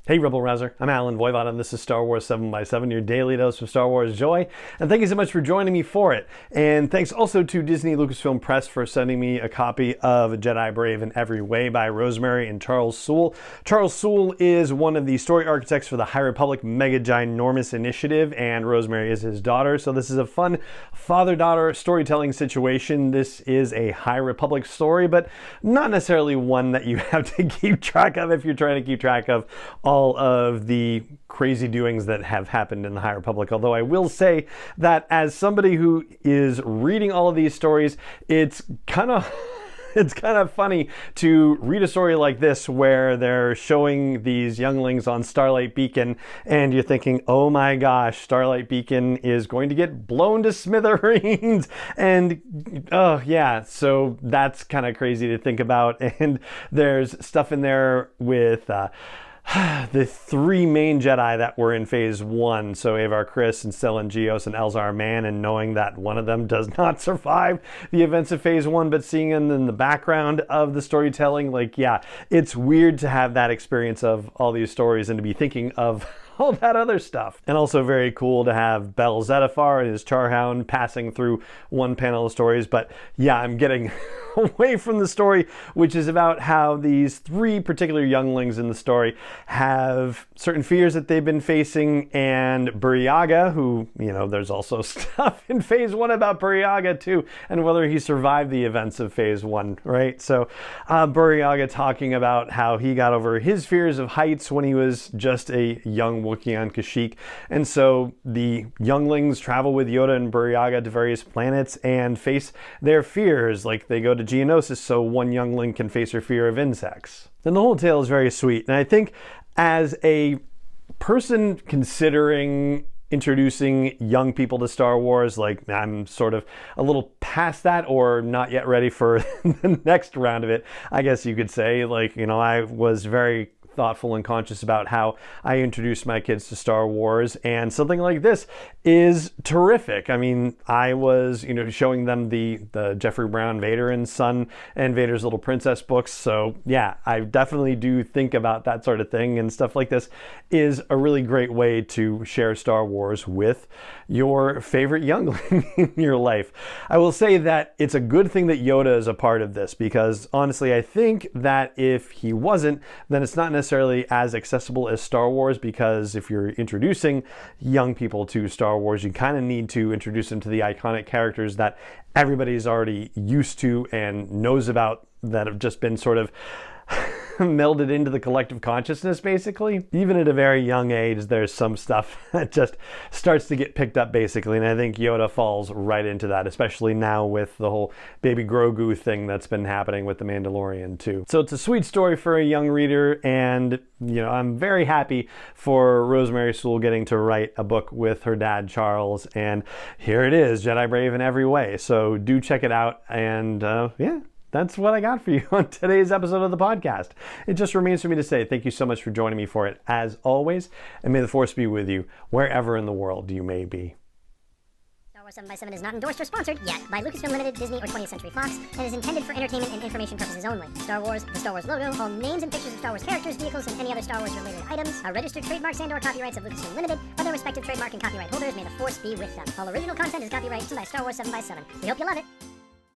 Hey Rebel Rouser, I'm Alan Voivod and this is Star Wars 7x7, your daily dose of Star Wars joy, and thank you so much for joining me for it. And thanks also to Disney Lucasfilm Press for sending me a copy of Jedi Brave in Every Way by Rosemary and Charles Soule. Charles Soule is one of the story architects for the High Republic Mega Ginormous Initiative, and Rosemary is his daughter, so this is a fun father-daughter storytelling situation. This is a High Republic story, but not necessarily one that you have to keep track of if you're trying to keep track of all of the crazy doings that have happened in the High Republic. Although I will say that as somebody who is reading all of these stories, it's kind of funny to read a story like this where they're showing these younglings on Starlight Beacon and you're thinking, oh my gosh, Starlight Beacon is going to get blown to smithereens. And oh yeah, so that's kind of crazy to think about. And there's stuff in there with the three main Jedi that were in Phase 1, so Avar Kriss and Stellan Gios and Elzar Mann, and knowing that one of them does not survive the events of Phase 1, but seeing them in the background of the storytelling, like, yeah, it's weird to have that experience of all these stories and to be thinking of all that other stuff. And also very cool to have Bel Zettifar and his Charhound passing through one panel of stories. But yeah, I'm getting away from the story, which is about how these three particular younglings in the story have certain fears that they've been facing, and Burryaga, who, you know, there's also stuff in Phase 1 about Burryaga too, and whether he survived the events of Phase 1, right? So Burryaga talking about how he got over his fears of heights when he was just a young Wookiee on Kashyyyk. And so the younglings travel with Yoda and Burryaga to various planets and face their fears, like they go to Geonosis so one youngling can face her fear of insects. And the whole tale is very sweet. And I think as a person considering introducing young people to Star Wars, like I'm sort of a little past that or not yet ready for the next round of it, I guess you could say. Like, you know, I was very thoughtful and conscious about how I introduced my kids to Star Wars, and something like this is terrific. I mean, I was, you know, showing them the Jeffrey Brown Vader and Son and Vader's Little Princess books. So yeah, I definitely do think about that sort of thing, and stuff like this is a really great way to share Star Wars with your favorite youngling in your life. I will say that it's a good thing that Yoda is a part of this, because honestly, I think that if he wasn't, then it's not necessarily as accessible as Star Wars, because if you're introducing young people to Star Wars, you kind of need to introduce them to the iconic characters that everybody's already used to and knows about, that have just been sort of melded into the collective consciousness, basically. Even at a very young age, there's some stuff that just starts to get picked up, basically, and I think Yoda falls right into that, especially now with the whole Baby Grogu thing that's been happening with The Mandalorian, too. So it's a sweet story for a young reader, and, you know, I'm very happy for Rosemary Soule getting to write a book with her dad, Charles, and here it is, Jedi Brave in Every Way. So do check it out, and yeah. That's what I got for you on today's episode of the podcast. It just remains for me to say thank you so much for joining me for it, as always, and may the Force be with you wherever in the world you may be. Star Wars 7x7 is not endorsed or sponsored yet by Lucasfilm Limited, Disney, or 20th Century Fox, and is intended for entertainment and information purposes only. Star Wars, the Star Wars logo, all names and pictures of Star Wars characters, vehicles, and any other Star Wars-related items are registered trademarks and/or copyrights of Lucasfilm Limited, or their respective trademark and copyright holders. May the Force be with them. All original content is copyright by Star Wars 7x7. We hope you love it.